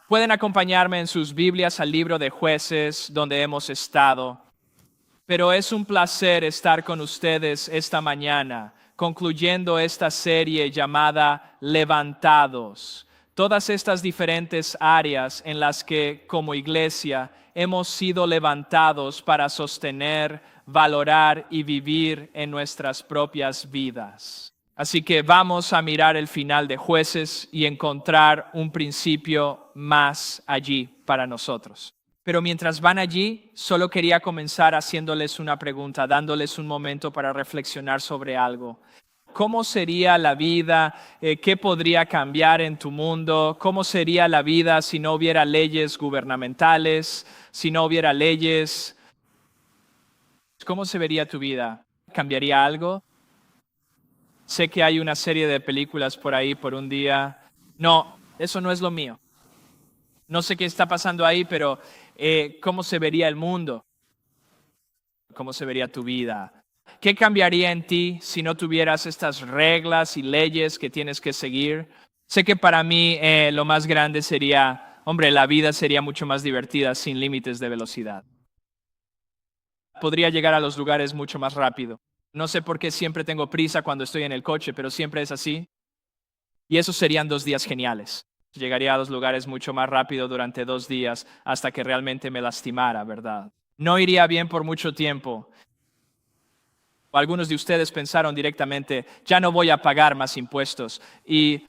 Pueden acompañarme en sus Biblias al libro de Jueces, donde hemos estado. Pero es un placer estar con ustedes esta mañana, concluyendo esta serie llamada Levantados. Todas estas diferentes áreas en las que como iglesia hemos sido levantados para sostener, valorar y vivir en nuestras propias vidas. Así que vamos a mirar el final de Jueces y encontrar un principio más allí para nosotros. Pero mientras van allí, solo quería comenzar haciéndoles una pregunta, dándoles un momento para reflexionar sobre algo. ¿Cómo sería la vida? ¿Qué podría cambiar en tu mundo? ¿Cómo sería la vida si no hubiera leyes gubernamentales? Si no hubiera leyes, ¿cómo se vería tu vida? ¿Cambiaría algo? Sé que hay una serie de películas por ahí por un día. No, eso no es lo mío. No sé qué está pasando ahí, pero ¿cómo se vería el mundo? ¿Cómo se vería tu vida? ¿Qué cambiaría en ti si no tuvieras estas reglas y leyes que tienes que seguir? Sé que para mí lo más grande sería, hombre, la vida sería mucho más divertida sin límites de velocidad. Podría llegar a los lugares mucho más rápido. No sé por qué siempre tengo prisa cuando estoy en el coche, pero siempre es así. Y esos serían 2 días geniales. Llegaría a los lugares mucho más rápido durante 2 días hasta que realmente me lastimara, ¿verdad? No iría bien por mucho tiempo. Algunos de ustedes pensaron directamente, ya no voy a pagar más impuestos. Y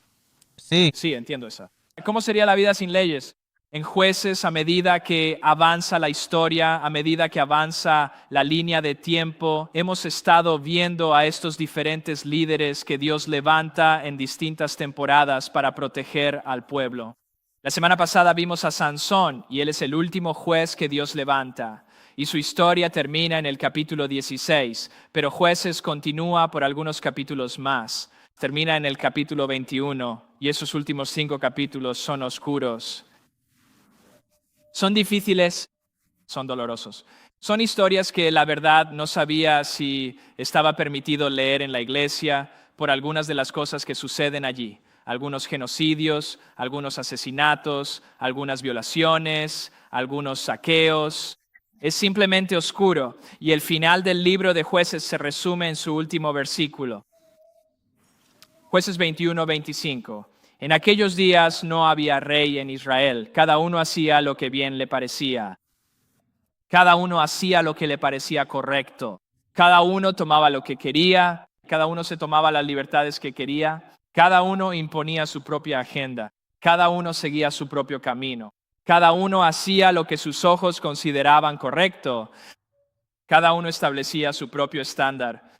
sí, entiendo eso. ¿Cómo sería la vida sin leyes? En Jueces, a medida que avanza la historia, a medida que avanza la línea de tiempo, hemos estado viendo a estos diferentes líderes que Dios levanta en distintas temporadas para proteger al pueblo. La semana pasada vimos a Sansón y él es el último juez que Dios levanta. Y su historia termina en el capítulo 16, pero Jueces continúa por algunos capítulos más. Termina en el capítulo 21 y esos últimos 5 capítulos son oscuros. Son difíciles, son dolorosos. Son historias que la verdad no sabía si estaba permitido leer en la iglesia por algunas de las cosas que suceden allí. Algunos genocidios, algunos asesinatos, algunas violaciones, algunos saqueos. Es simplemente oscuro y el final del libro de Jueces se resume en su último versículo. Jueces 21-25. En aquellos días no había rey en Israel. Cada uno hacía lo que bien le parecía. Cada uno hacía lo que le parecía correcto. Cada uno tomaba lo que quería. Cada uno se tomaba las libertades que quería. Cada uno imponía su propia agenda. Cada uno seguía su propio camino. Cada uno hacía lo que sus ojos consideraban correcto. Cada uno establecía su propio estándar.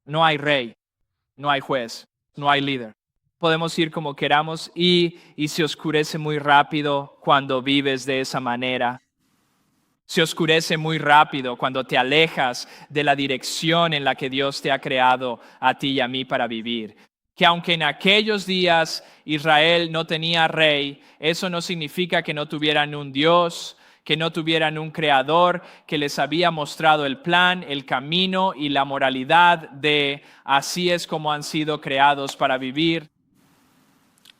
No hay rey, no hay juez, no hay líder. Podemos ir como queramos y se oscurece muy rápido cuando vives de esa manera. Se oscurece muy rápido cuando te alejas de la dirección en la que Dios te ha creado a ti y a mí para vivir. Que aunque en aquellos días Israel no tenía rey, eso no significa que no tuvieran un Dios, que no tuvieran un creador que les había mostrado el plan, el camino y la moralidad de así es como han sido creados para vivir.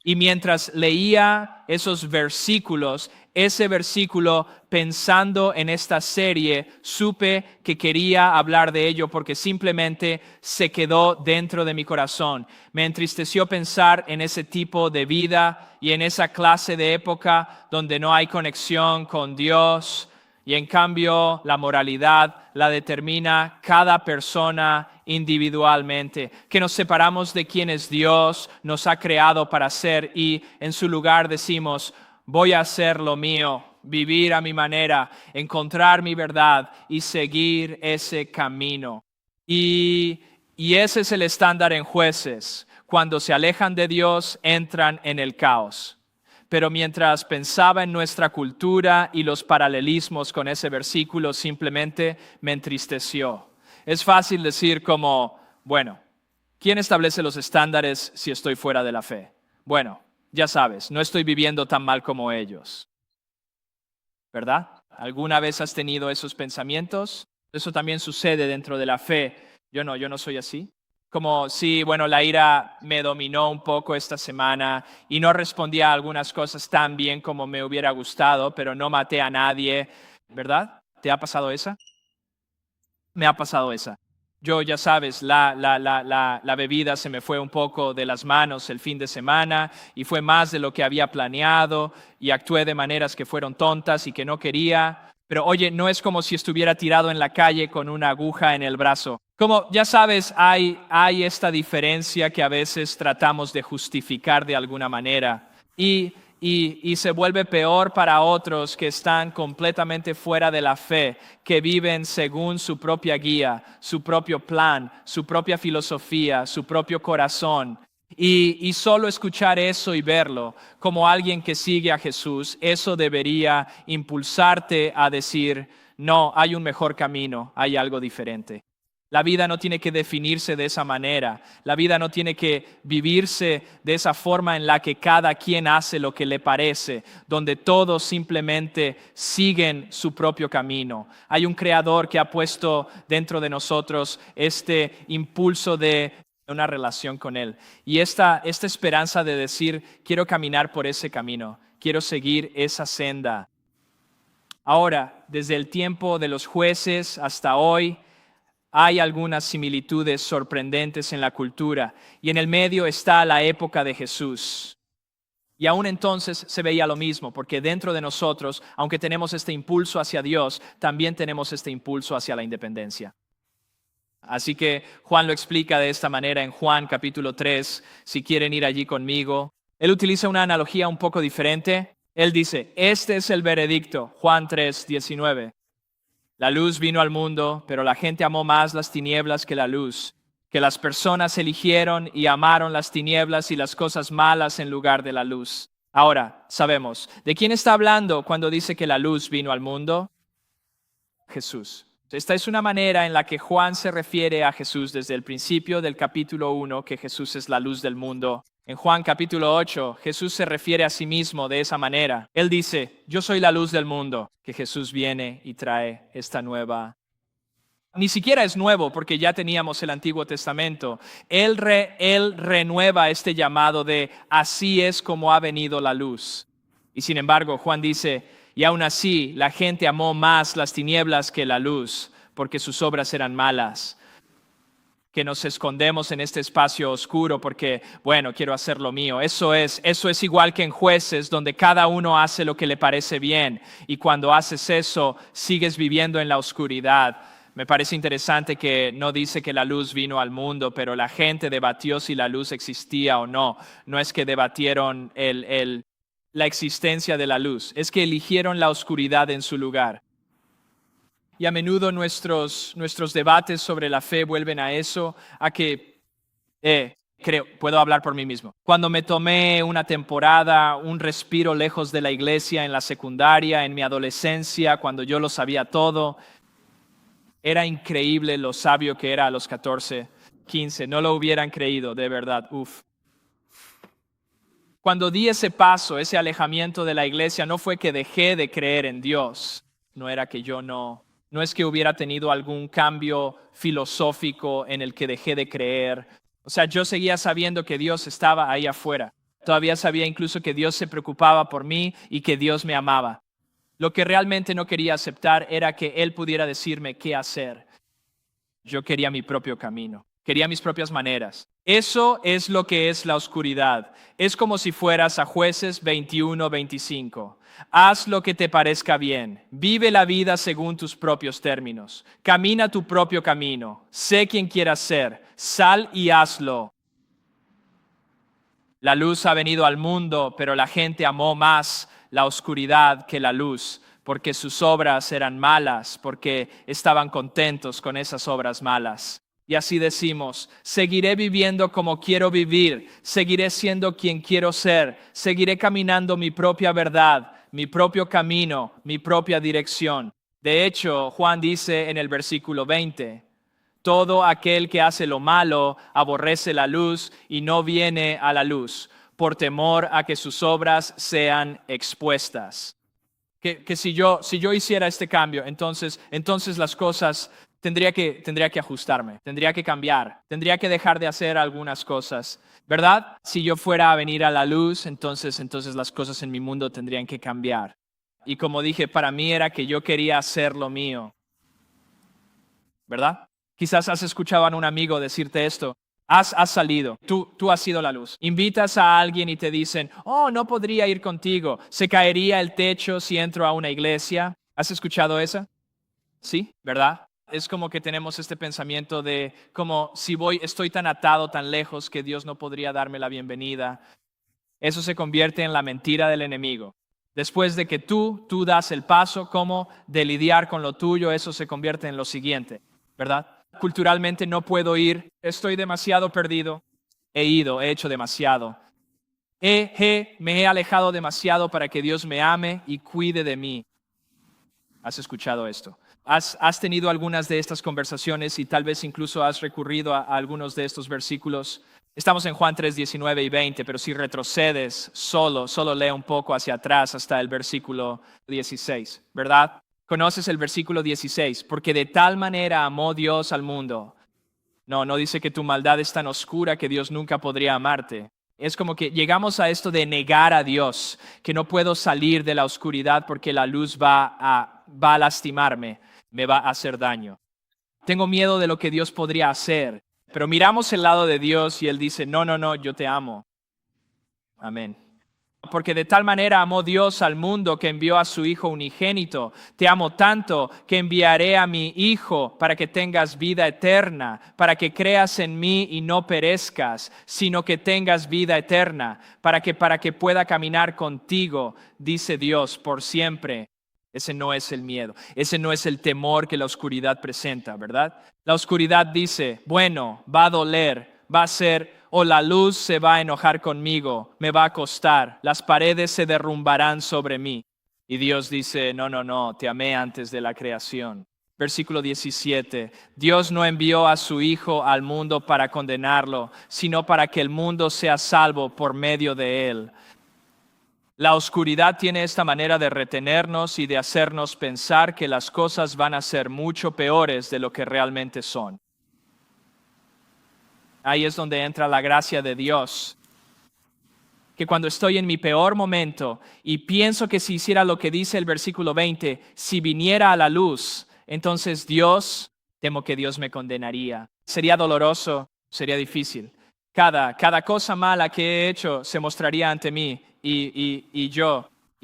Y mientras leía esos versículos, ese versículo, pensando en esta serie, supe que quería hablar de ello porque simplemente se quedó dentro de mi corazón. Me entristeció pensar en ese tipo de vida y en esa clase de época donde no hay conexión con Dios. Y en cambio, la moralidad la determina cada persona individualmente, que nos separamos de quien es Dios, nos ha creado para ser y en su lugar decimos, voy a hacer lo mío, vivir a mi manera, encontrar mi verdad y seguir ese camino. Y ese es el estándar en Jueces. Cuando se alejan de Dios, entran en el caos. Pero mientras pensaba en nuestra cultura y los paralelismos con ese versículo, simplemente me entristeció. Es fácil decir como, bueno, ¿quién establece los estándares si estoy fuera de la fe? Bueno, ya sabes, no estoy viviendo tan mal como ellos. ¿Verdad? ¿Alguna vez has tenido esos pensamientos? Eso también sucede dentro de la fe. Yo no soy así. Como sí, bueno, la ira me dominó un poco esta semana y no respondí a algunas cosas tan bien como me hubiera gustado, pero no maté a nadie, ¿verdad? ¿Te ha pasado esa? Me ha pasado esa. Yo, ya sabes, la bebida se me fue un poco de las manos el fin de semana y fue más de lo que había planeado y actué de maneras que fueron tontas y que no quería. Pero oye, no es como si estuviera tirado en la calle con una aguja en el brazo. Como ya sabes, hay esta diferencia que a veces tratamos de justificar de alguna manera. Y se vuelve peor para otros que están completamente fuera de la fe, que viven según su propia guía, su propio plan, su propia filosofía, su propio corazón. Y solo escuchar eso y verlo como alguien que sigue a Jesús, eso debería impulsarte a decir, no, hay un mejor camino, hay algo diferente. La vida no tiene que definirse de esa manera. La vida no tiene que vivirse de esa forma en la que cada quien hace lo que le parece, donde todos simplemente siguen su propio camino. Hay un creador que ha puesto dentro de nosotros este impulso de una relación con Él. Y esta esperanza de decir, quiero caminar por ese camino, quiero seguir esa senda. Ahora, desde el tiempo de los jueces hasta hoy, hay algunas similitudes sorprendentes en la cultura y en el medio está la época de Jesús. Y aún entonces se veía lo mismo, porque dentro de nosotros, aunque tenemos este impulso hacia Dios, también tenemos este impulso hacia la independencia. Así que Juan lo explica de esta manera en Juan capítulo 3, si quieren ir allí conmigo. Él utiliza una analogía un poco diferente. Él dice, este es el veredicto, Juan 3, 19. La luz vino al mundo, pero la gente amó más las tinieblas que la luz, que las personas eligieron y amaron las tinieblas y las cosas malas en lugar de la luz. Ahora, sabemos, ¿de quién está hablando cuando dice que la luz vino al mundo? Jesús. Esta es una manera en la que Juan se refiere a Jesús desde el principio del capítulo 1, que Jesús es la luz del mundo. En Juan capítulo 8, Jesús se refiere a sí mismo de esa manera. Él dice, yo soy la luz del mundo, que Jesús viene y trae esta nueva. Ni siquiera es nuevo porque ya teníamos el Antiguo Testamento. Él renueva este llamado de así es como ha venido la luz. Y sin embargo, Juan dice, y aún así la gente amó más las tinieblas que la luz, porque sus obras eran malas. Que nos escondemos en este espacio oscuro porque, bueno, quiero hacer lo mío. Eso es igual que en Jueces, donde cada uno hace lo que le parece bien. Y cuando haces eso, sigues viviendo en la oscuridad. Me parece interesante que no dice que la luz vino al mundo, pero la gente debatió si la luz existía o no. No es que debatieron la existencia de la luz, es que eligieron la oscuridad en su lugar. Y a menudo nuestros debates sobre la fe vuelven a eso, a que, puedo hablar por mí mismo. Cuando me tomé una temporada, un respiro lejos de la iglesia en la secundaria, en mi adolescencia, cuando yo lo sabía todo, era increíble lo sabio que era a los 14, 15. No lo hubieran creído, de verdad, Cuando di ese paso, ese alejamiento de la iglesia, no fue que dejé de creer en Dios. No era que yo no es que hubiera tenido algún cambio filosófico en el que dejé de creer. O sea, yo seguía sabiendo que Dios estaba ahí afuera. Todavía sabía incluso que Dios se preocupaba por mí y que Dios me amaba. Lo que realmente no quería aceptar era que Él pudiera decirme qué hacer. Yo quería mi propio camino. Quería mis propias maneras. Eso es lo que es la oscuridad. Es como si fueras a Jueces 21, 25. Haz lo que te parezca bien. Vive la vida según tus propios términos. Camina tu propio camino. Sé quien quieras ser. Sal y hazlo. La luz ha venido al mundo, pero la gente amó más la oscuridad que la luz, porque sus obras eran malas, porque estaban contentos con esas obras malas. Y así decimos, seguiré viviendo como quiero vivir, seguiré siendo quien quiero ser, seguiré caminando mi propia verdad, mi propio camino, mi propia dirección. De hecho, Juan dice en el versículo 20, todo aquel que hace lo malo aborrece la luz y no viene a la luz, por temor a que sus obras sean expuestas. Que si yo hiciera este cambio, entonces las cosas tendría que ajustarme, tendría que cambiar, tendría que dejar de hacer algunas cosas, ¿verdad? Si yo fuera a venir a la luz, entonces las cosas en mi mundo tendrían que cambiar. Y como dije, para mí era que yo quería hacer lo mío, ¿verdad? Quizás has escuchado a un amigo decirte esto. Has salido, tú has sido la luz. Invitas a alguien y te dicen, oh, no podría ir contigo, se caería el techo si entro a una iglesia. ¿Has escuchado esa? Sí, ¿verdad? Es como que tenemos este pensamiento de como si estoy tan atado, tan lejos que Dios no podría darme la bienvenida. Eso se convierte en la mentira del enemigo. Después de que tú das el paso como de lidiar con lo tuyo, eso se convierte en lo siguiente, ¿verdad? Culturalmente no puedo ir, estoy demasiado perdido, he hecho demasiado. Me he alejado demasiado para que Dios me ame y cuide de mí. ¿Has escuchado esto? ¿Has tenido algunas de estas conversaciones y tal vez incluso has recurrido a algunos de estos versículos? Estamos en Juan 3, 19 y 20, pero si retrocedes, solo lee un poco hacia atrás hasta el versículo 16, ¿verdad? ¿Conoces el versículo 16? Porque de tal manera amó Dios al mundo. No dice que tu maldad es tan oscura que Dios nunca podría amarte. Es como que llegamos a esto de negar a Dios, que no puedo salir de la oscuridad porque la luz va a lastimarme, me va a hacer daño. Tengo miedo de lo que Dios podría hacer, pero miramos el lado de Dios y Él dice, no, yo te amo. Amén. Porque de tal manera amó Dios al mundo que envió a su Hijo unigénito. Te amo tanto que enviaré a mi Hijo para que tengas vida eterna, para que creas en mí y no perezcas, sino que tengas vida eterna, para que pueda caminar contigo, dice Dios, por siempre. Ese no es el miedo, ese no es el temor que la oscuridad presenta, ¿verdad? La oscuridad dice, bueno, va a doler, va a ser... o la luz se va a enojar conmigo, me va a costar, las paredes se derrumbarán sobre mí. Y Dios dice, no, te amé antes de la creación. Versículo 17, Dios no envió a su Hijo al mundo para condenarlo, sino para que el mundo sea salvo por medio de él. La oscuridad tiene esta manera de retenernos y de hacernos pensar que las cosas van a ser mucho peores de lo que realmente son. Ahí es donde entra la gracia de Dios. Que cuando estoy en mi peor momento y pienso que si hiciera lo que dice el versículo 20, si viniera a la luz, entonces temo que Dios me condenaría. Sería doloroso, sería difícil. Cada cosa mala que he hecho se mostraría ante mí y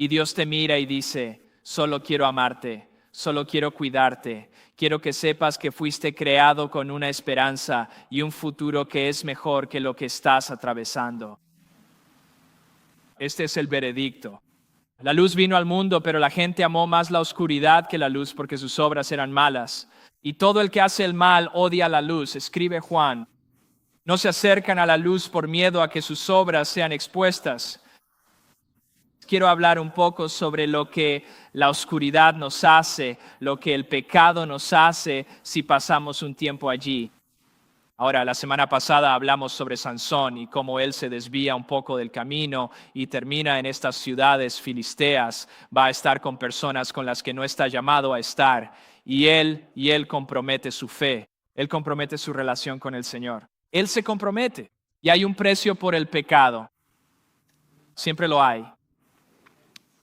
Dios te mira y dice, solo quiero amarte, solo quiero cuidarte. Quiero que sepas que fuiste creado con una esperanza y un futuro que es mejor que lo que estás atravesando. Este es el veredicto. La luz vino al mundo, pero la gente amó más la oscuridad que la luz porque sus obras eran malas. Y todo el que hace el mal odia la luz, escribe Juan. No se acercan a la luz por miedo a que sus obras sean expuestas. Quiero hablar un poco sobre lo que la oscuridad nos hace, lo que el pecado nos hace si pasamos un tiempo allí. Ahora, la semana pasada hablamos sobre Sansón y cómo él se desvía un poco del camino y termina en estas ciudades filisteas. Va a estar con personas con las que no está llamado a estar. Y él compromete su fe. Él compromete su relación con el Señor. Él se compromete. Y hay un precio por el pecado. Siempre lo hay.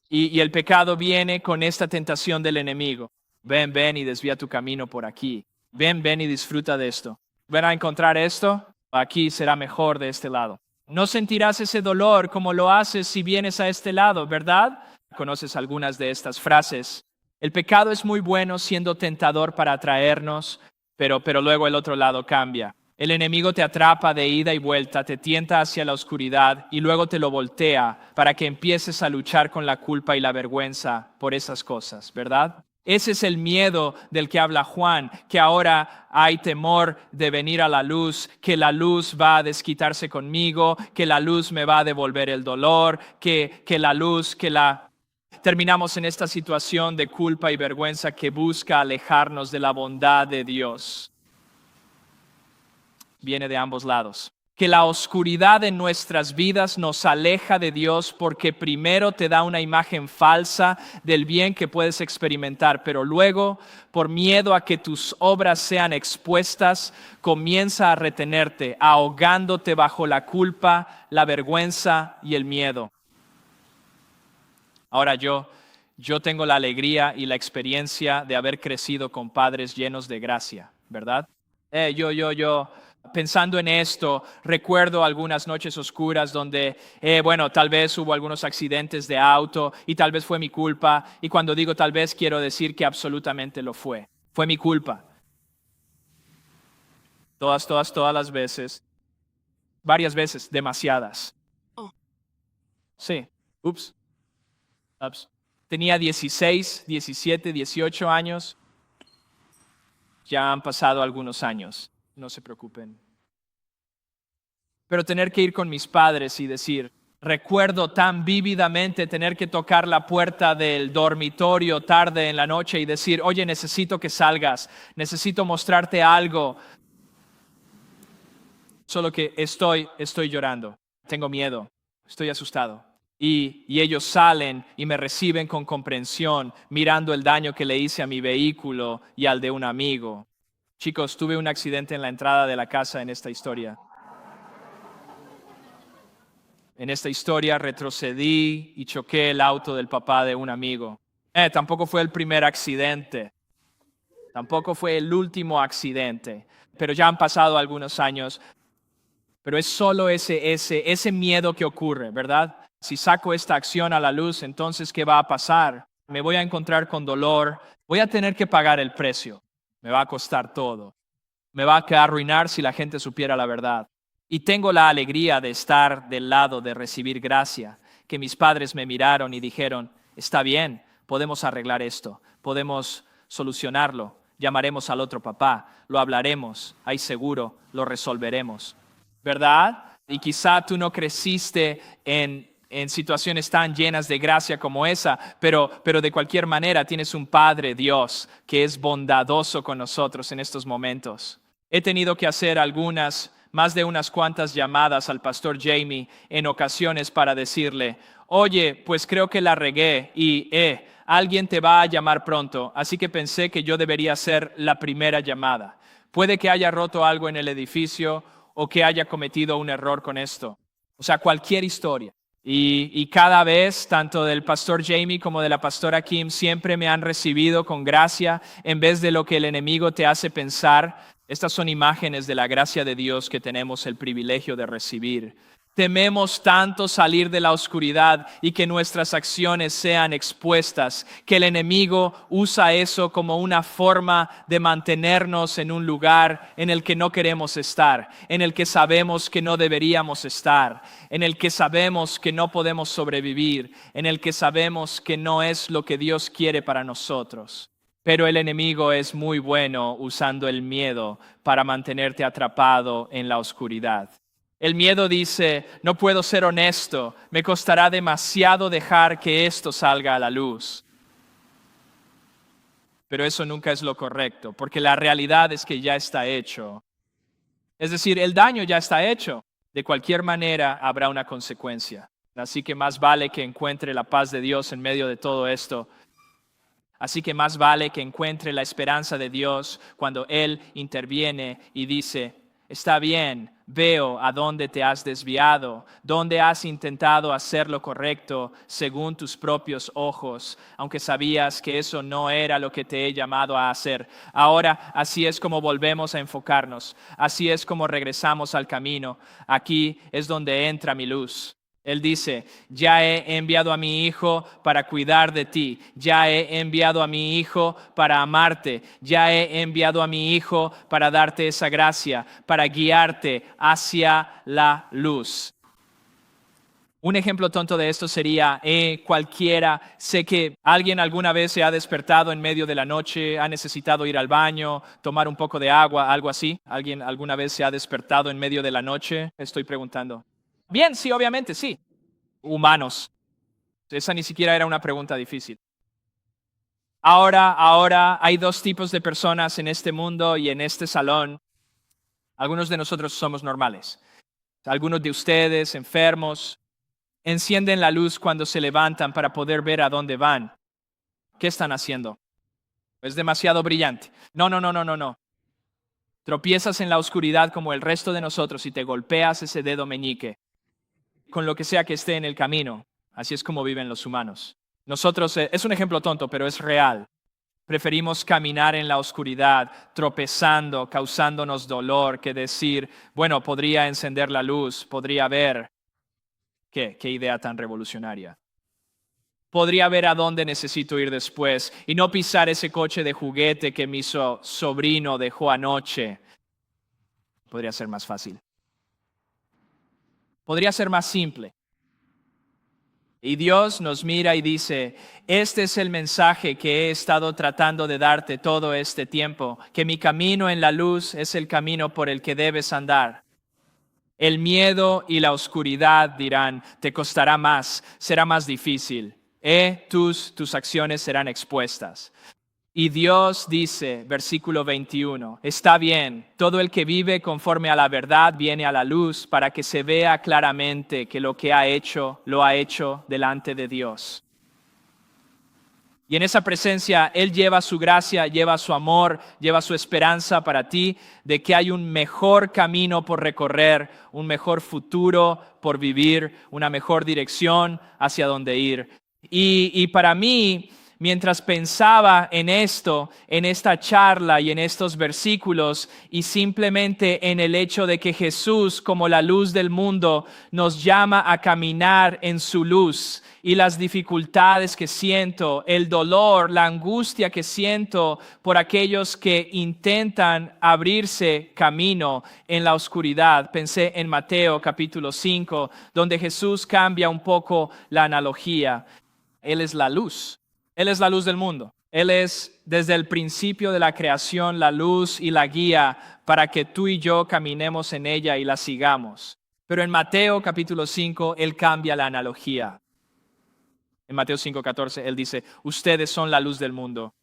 Y el pecado viene con esta tentación del enemigo. Ven y desvía tu camino por aquí. Ven y disfruta de esto. Ven a encontrar esto, aquí será mejor de este lado. No sentirás ese dolor como lo haces si vienes a este lado, ¿verdad? Conoces algunas de estas frases. El pecado es muy bueno siendo tentador para atraernos, pero luego el otro lado cambia. El enemigo te atrapa de ida y vuelta, te tienta hacia la oscuridad y luego te lo voltea para que empieces a luchar con la culpa y la vergüenza por esas cosas, ¿verdad? Ese es el miedo del que habla Juan, que ahora hay temor de venir a la luz, que la luz va a desquitarse conmigo, que la luz me va a devolver el dolor, Terminamos en esta situación de culpa y vergüenza que busca alejarnos de la bondad de Dios. Viene de ambos lados. que la oscuridad en nuestras vidas nos aleja de Dios porque primero te da una imagen falsa del bien que puedes experimentar, pero luego, por miedo a que tus obras sean expuestas, comienza a retenerte, ahogándote bajo la culpa, la vergüenza y el miedo. Ahora yo tengo la alegría y la experiencia de haber crecido con padres llenos de gracia, ¿verdad? Pensando en esto, recuerdo algunas noches oscuras donde, tal vez hubo algunos accidentes de auto y tal vez fue mi culpa. Y cuando digo tal vez, quiero decir que absolutamente lo fue. Fue mi culpa. Todas las veces. Varias veces, demasiadas. Sí. Ups. Tenía 16, 17, 18 años. Ya han pasado algunos años. No se preocupen. Pero tener que ir con mis padres y decir, recuerdo tan vívidamente tener que tocar la puerta del dormitorio tarde en la noche y decir, oye, necesito que salgas, necesito mostrarte algo. Solo que estoy llorando, tengo miedo, estoy asustado. Y ellos salen y me reciben con comprensión, mirando el daño que le hice a mi vehículo y al de un amigo. Chicos, tuve un accidente en la entrada de la casa en esta historia. En esta historia retrocedí y choqué el auto del papá de un amigo. Tampoco fue el primer accidente. Tampoco fue el último accidente. Pero ya han pasado algunos años. Pero es solo ese miedo que ocurre, ¿verdad? Si saco esta acción a la luz, entonces, ¿qué va a pasar? Me voy a encontrar con dolor. Voy a tener que pagar el precio. Me va a costar todo. Me va a arruinar si la gente supiera la verdad. Y tengo la alegría de estar del lado de recibir gracia, que mis padres me miraron y dijeron, está bien, podemos arreglar esto, podemos solucionarlo, llamaremos al otro papá, lo hablaremos, ahí seguro lo resolveremos, ¿verdad? Y quizá tú no creciste en situaciones tan llenas de gracia como esa, pero de cualquier manera tienes un Padre, Dios, que es bondadoso con nosotros en estos momentos. He tenido que hacer más de unas cuantas llamadas al pastor Jamie en ocasiones para decirle, oye, pues creo que la regué y alguien te va a llamar pronto, así que pensé que yo debería ser la primera llamada. Puede que haya roto algo en el edificio o que haya cometido un error con esto. O sea, cualquier historia. Y cada vez, tanto del pastor Jamie como de la pastora Kim, siempre me han recibido con gracia en vez de lo que el enemigo te hace pensar. Estas son imágenes de la gracia de Dios que tenemos el privilegio de recibir. Tememos tanto salir de la oscuridad y que nuestras acciones sean expuestas, que el enemigo usa eso como una forma de mantenernos en un lugar en el que no queremos estar, en el que sabemos que no deberíamos estar, en el que sabemos que no podemos sobrevivir, en el que sabemos que no es lo que Dios quiere para nosotros. Pero el enemigo es muy bueno usando el miedo para mantenerte atrapado en la oscuridad. El miedo dice, no puedo ser honesto, me costará demasiado dejar que esto salga a la luz. Pero eso nunca es lo correcto, porque la realidad es que ya está hecho. Es decir, el daño ya está hecho. De cualquier manera habrá una consecuencia. Así que más vale que encuentre la paz de Dios en medio de todo esto. Así que más vale que encuentre la esperanza de Dios cuando Él interviene y dice, está bien, veo a dónde te has desviado, dónde has intentado hacer lo correcto según tus propios ojos, aunque sabías que eso no era lo que te he llamado a hacer. Ahora así es como volvemos a enfocarnos, así es como regresamos al camino. Aquí es donde entra mi luz. Él dice, ya he enviado a mi hijo para cuidar de ti, ya he enviado a mi hijo para amarte, ya he enviado a mi hijo para darte esa gracia, para guiarte hacia la luz. Un ejemplo tonto de esto sería cualquiera, sé que alguien alguna vez se ha despertado en medio de la noche, ha necesitado ir al baño, tomar un poco de agua, algo así. ¿Alguien alguna vez se ha despertado en medio de la noche? Estoy preguntando. Bien, sí, obviamente, sí. Humanos. Esa ni siquiera era una pregunta difícil. Ahora hay dos tipos de personas en este mundo y en este salón. Algunos de nosotros somos normales. Algunos de ustedes, enfermos, encienden la luz cuando se levantan para poder ver a dónde van. ¿Qué están haciendo? Es demasiado brillante. No. Tropiezas en la oscuridad como el resto de nosotros y te golpeas ese dedo meñique con lo que sea que esté en el camino. Así es como viven los humanos. Nosotros, es un ejemplo tonto, pero es real. Preferimos caminar en la oscuridad, tropezando, causándonos dolor, que decir, bueno, podría encender la luz, podría ver. ¿Qué idea tan revolucionaria? Podría ver a dónde necesito ir después y no pisar ese coche de juguete que mi sobrino dejó anoche. Podría ser más fácil. Podría ser más simple. Y Dios nos mira y dice, este es el mensaje que he estado tratando de darte todo este tiempo, que mi camino en la luz es el camino por el que debes andar. El miedo y la oscuridad dirán, te costará más, será más difícil. Tus acciones serán expuestas. Y Dios dice, versículo 21, está bien, todo el que vive conforme a la verdad viene a la luz para que se vea claramente que lo que ha hecho, lo ha hecho delante de Dios. Y en esa presencia Él lleva su gracia, lleva su amor, lleva su esperanza para ti, de que hay un mejor camino por recorrer, un mejor futuro por vivir, una mejor dirección hacia donde ir. Y para mí, mientras pensaba en esto, en esta charla y en estos versículos, y simplemente en el hecho de que Jesús, como la luz del mundo, nos llama a caminar en su luz, y las dificultades que siento, el dolor, la angustia que siento por aquellos que intentan abrirse camino en la oscuridad. Pensé en Mateo capítulo 5, donde Jesús cambia un poco la analogía. Él es la luz. Él es la luz del mundo. Él es desde el principio de la creación la luz y la guía para que tú y yo caminemos en ella y la sigamos. Pero en Mateo capítulo 5, Él cambia la analogía. En Mateo 5:14, Él dice, ustedes son la luz del mundo.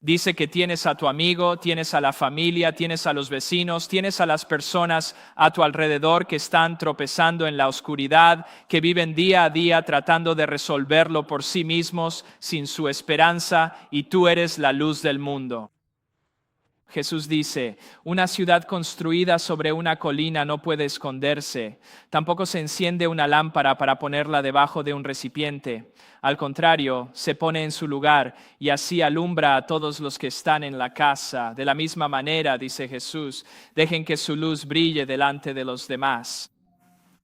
Dice que tienes a tu amigo, tienes a la familia, tienes a los vecinos, tienes a las personas a tu alrededor que están tropezando en la oscuridad, que viven día a día tratando de resolverlo por sí mismos, sin su esperanza, y tú eres la luz del mundo. Jesús dice, una ciudad construida sobre una colina no puede esconderse. Tampoco se enciende una lámpara para ponerla debajo de un recipiente. Al contrario, se pone en su lugar y así alumbra a todos los que están en la casa. De la misma manera, dice Jesús, dejen que su luz brille delante de los demás.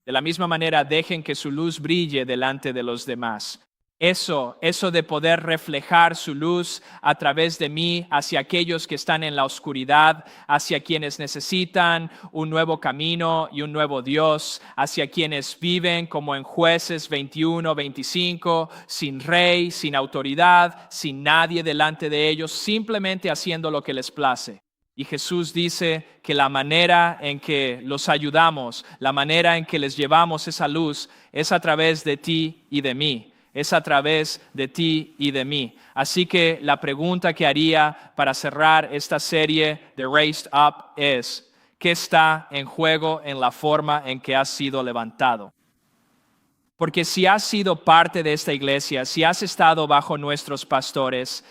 De la misma manera, dejen que su luz brille delante de los demás. Eso de poder reflejar su luz a través de mí hacia aquellos que están en la oscuridad, hacia quienes necesitan un nuevo camino y un nuevo Dios, hacia quienes viven como en Jueces 21, 25, sin rey, sin autoridad, sin nadie delante de ellos, simplemente haciendo lo que les place. Y Jesús dice que la manera en que los ayudamos, la manera en que les llevamos esa luz es a través de ti y de mí. Es a través de ti y de mí. Así que la pregunta que haría para cerrar esta serie de Raised Up es, ¿qué está en juego en la forma en que has sido levantado? Porque si has sido parte de esta iglesia, si has estado bajo nuestros pastores,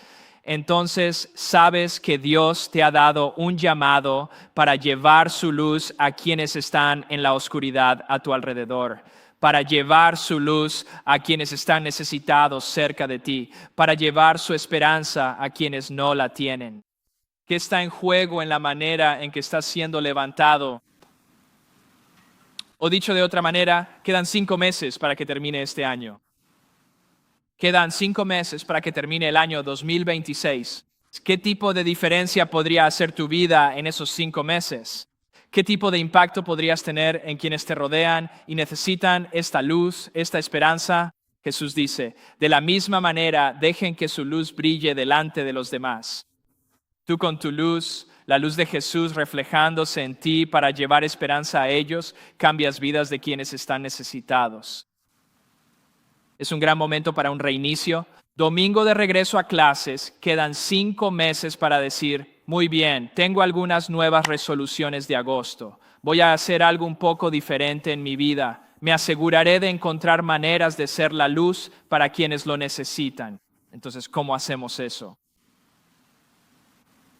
entonces sabes que Dios te ha dado un llamado para llevar su luz a quienes están en la oscuridad a tu alrededor, para llevar su luz a quienes están necesitados cerca de ti, para llevar su esperanza a quienes no la tienen. ¿Qué está en juego en la manera en que estás siendo levantado? O dicho de otra manera, quedan 5 meses para que termine este año. Quedan 5 meses para que termine el año 2026. ¿Qué tipo de diferencia podría hacer tu vida en esos 5 meses? ¿Qué tipo de impacto podrías tener en quienes te rodean y necesitan esta luz, esta esperanza? Jesús dice, de la misma manera, dejen que su luz brille delante de los demás. Tú con tu luz, la luz de Jesús reflejándose en ti para llevar esperanza a ellos, cambias vidas de quienes están necesitados. Es un gran momento para un reinicio. Domingo de regreso a clases, quedan 5 meses para decir, muy bien, tengo algunas nuevas resoluciones de agosto. Voy a hacer algo un poco diferente en mi vida. Me aseguraré de encontrar maneras de ser la luz para quienes lo necesitan. Entonces, ¿cómo hacemos eso?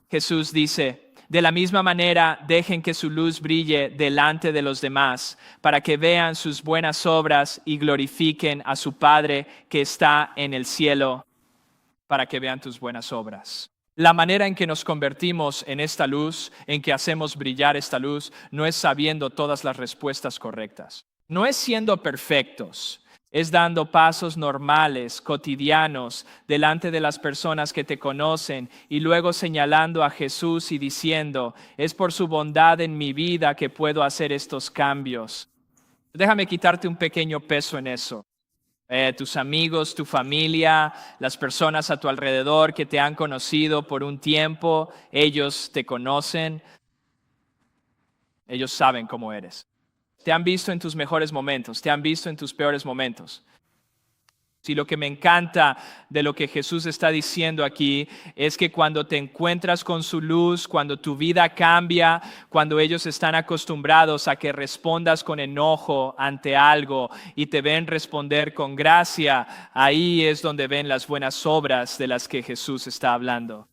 Jesús dice, de la misma manera, dejen que su luz brille delante de los demás, para que vean sus buenas obras y glorifiquen a su Padre que está en el cielo, para que vean tus buenas obras. La manera en que nos convertimos en esta luz, en que hacemos brillar esta luz, no es sabiendo todas las respuestas correctas. No es siendo perfectos. Es dando pasos normales, cotidianos, delante de las personas que te conocen y luego señalando a Jesús y diciendo, es por su bondad en mi vida que puedo hacer estos cambios. Déjame quitarte un pequeño peso en eso. Tus amigos, tu familia, las personas a tu alrededor que te han conocido por un tiempo, ellos te conocen, ellos saben cómo eres. Te han visto en tus mejores momentos, te han visto en tus peores momentos. Y lo que me encanta de lo que Jesús está diciendo aquí es que cuando te encuentras con su luz, cuando tu vida cambia, cuando ellos están acostumbrados a que respondas con enojo ante algo y te ven responder con gracia, ahí es donde ven las buenas obras de las que Jesús está hablando.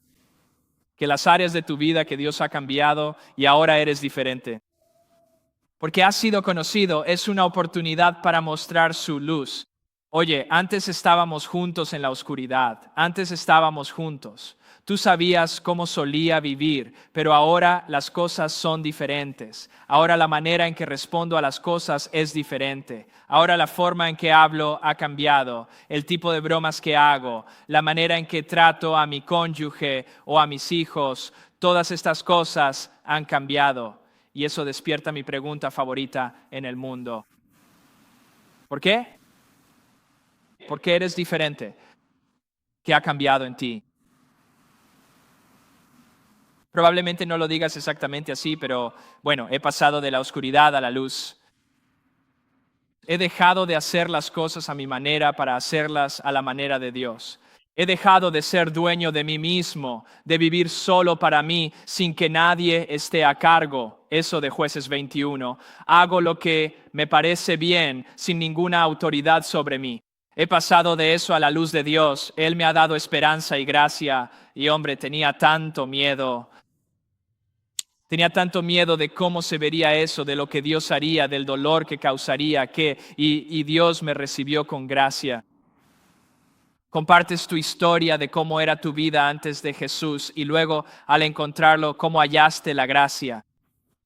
Que las áreas de tu vida que Dios ha cambiado y ahora eres diferente. Porque has sido conocido, es una oportunidad para mostrar su luz. Oye, antes estábamos juntos en la oscuridad, antes estábamos juntos. Tú sabías cómo solía vivir, pero ahora las cosas son diferentes. Ahora la manera en que respondo a las cosas es diferente. Ahora la forma en que hablo ha cambiado, el tipo de bromas que hago, la manera en que trato a mi cónyuge o a mis hijos, todas estas cosas han cambiado. Y eso despierta mi pregunta favorita en el mundo. ¿Por qué? ¿Por qué eres diferente? ¿Qué ha cambiado en ti? Probablemente no lo digas exactamente así, pero bueno, he pasado de la oscuridad a la luz. He dejado de hacer las cosas a mi manera para hacerlas a la manera de Dios. He dejado de ser dueño de mí mismo, de vivir solo para mí, sin que nadie esté a cargo. Eso de Jueces 21. Hago lo que me parece bien, sin ninguna autoridad sobre mí. He pasado de eso a la luz de Dios. Él me ha dado esperanza y gracia. Y hombre, tenía tanto miedo. Tenía tanto miedo de cómo se vería eso, de lo que Dios haría, del dolor que causaría, y Dios me recibió con gracia. Compartes tu historia de cómo era tu vida antes de Jesús y luego al encontrarlo, cómo hallaste la gracia.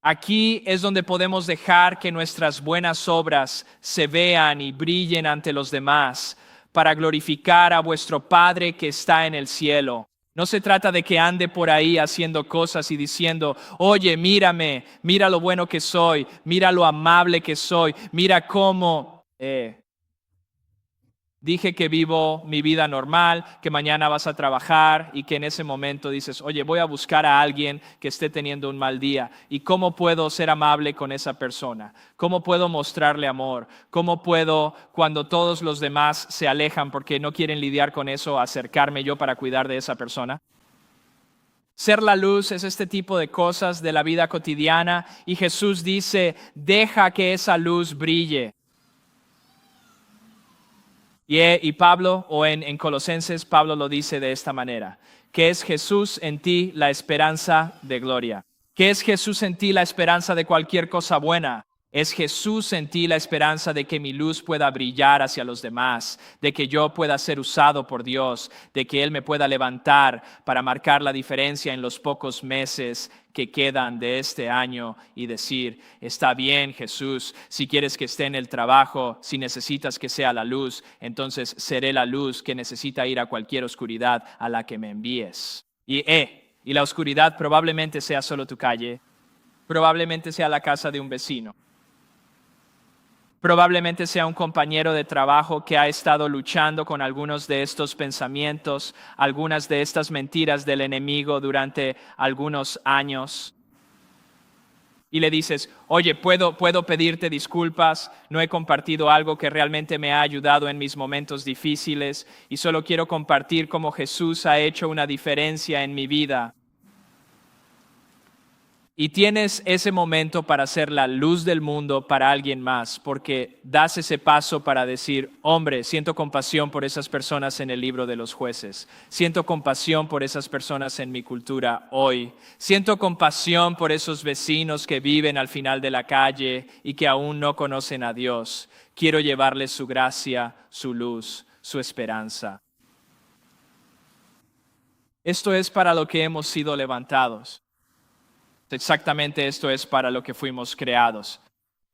Aquí es donde podemos dejar que nuestras buenas obras se vean y brillen ante los demás para glorificar a vuestro Padre que está en el cielo. No se trata de que ande por ahí haciendo cosas y diciendo, oye, mírame, mira lo bueno que soy, mira lo amable que soy, mira cómo dije que vivo mi vida normal, que mañana vas a trabajar y que en ese momento dices, oye, voy a buscar a alguien que esté teniendo un mal día. ¿Y cómo puedo ser amable con esa persona? ¿Cómo puedo mostrarle amor? ¿Cómo puedo, cuando todos los demás se alejan porque no quieren lidiar con eso, acercarme yo para cuidar de esa persona? Ser la luz es este tipo de cosas de la vida cotidiana y Jesús dice, deja que esa luz brille. Y Pablo, o en Colosenses, Pablo lo dice de esta manera, que es Jesús en ti la esperanza de gloria. ¿Qué es Jesús en ti la esperanza de cualquier cosa buena? Es Jesús en ti la esperanza de que mi luz pueda brillar hacia los demás, de que yo pueda ser usado por Dios, de que Él me pueda levantar para marcar la diferencia en los pocos meses que quedan de este año y decir, está bien Jesús, si quieres que esté en el trabajo, si necesitas que sea la luz, entonces seré la luz que necesita ir a cualquier oscuridad a la que me envíes. Y la oscuridad probablemente sea solo tu calle, probablemente sea la casa de un vecino. Probablemente sea un compañero de trabajo que ha estado luchando con algunos de estos pensamientos, algunas de estas mentiras del enemigo durante algunos años. Y le dices, oye, ¿puedo pedirte disculpas? No he compartido algo que realmente me ha ayudado en mis momentos difíciles y solo quiero compartir cómo Jesús ha hecho una diferencia en mi vida. Y tienes ese momento para ser la luz del mundo para alguien más, porque das ese paso para decir, hombre, siento compasión por esas personas en el libro de los jueces, siento compasión por esas personas en mi cultura hoy, siento compasión por esos vecinos que viven al final de la calle y que aún no conocen a Dios. Quiero llevarles su gracia, su luz, su esperanza. Esto es para lo que hemos sido levantados. Exactamente esto es para lo que fuimos creados,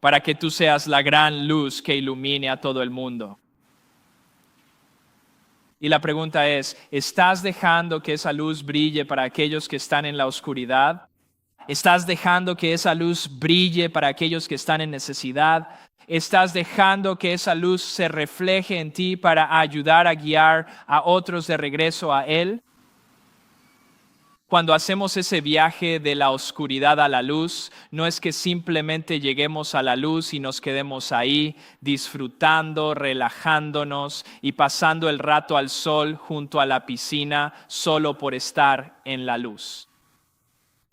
para que tú seas la gran luz que ilumine a todo el mundo. Y la pregunta es, ¿estás dejando que esa luz brille para aquellos que están en la oscuridad? ¿Estás dejando que esa luz brille para aquellos que están en necesidad? ¿Estás dejando que esa luz se refleje en ti para ayudar a guiar a otros de regreso a Él? Cuando hacemos ese viaje de la oscuridad a la luz, no es que simplemente lleguemos a la luz y nos quedemos ahí disfrutando, relajándonos y pasando el rato al sol junto a la piscina solo por estar en la luz.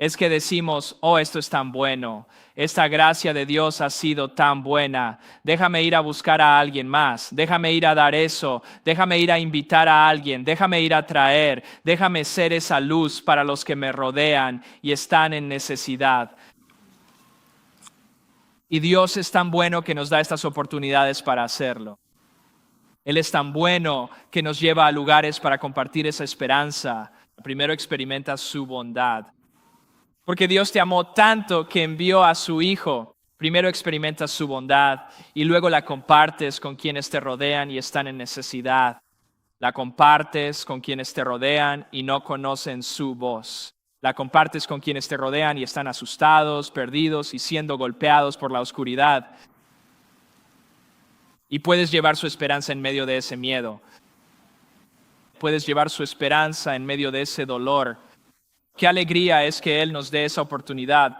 Es que decimos, oh, esto es tan bueno, esta gracia de Dios ha sido tan buena, déjame ir a buscar a alguien más, déjame ir a dar eso, déjame ir a invitar a alguien, déjame ir a traer, déjame ser esa luz para los que me rodean y están en necesidad. Y Dios es tan bueno que nos da estas oportunidades para hacerlo. Él es tan bueno que nos lleva a lugares para compartir esa esperanza. Primero experimenta su bondad. Porque Dios te amó tanto que envió a su Hijo. Primero experimentas su bondad y luego la compartes con quienes te rodean y están en necesidad. La compartes con quienes te rodean y no conocen su voz. La compartes con quienes te rodean y están asustados, perdidos y siendo golpeados por la oscuridad. Y puedes llevar su esperanza en medio de ese miedo. Puedes llevar su esperanza en medio de ese dolor. Qué alegría es que Él nos dé esa oportunidad.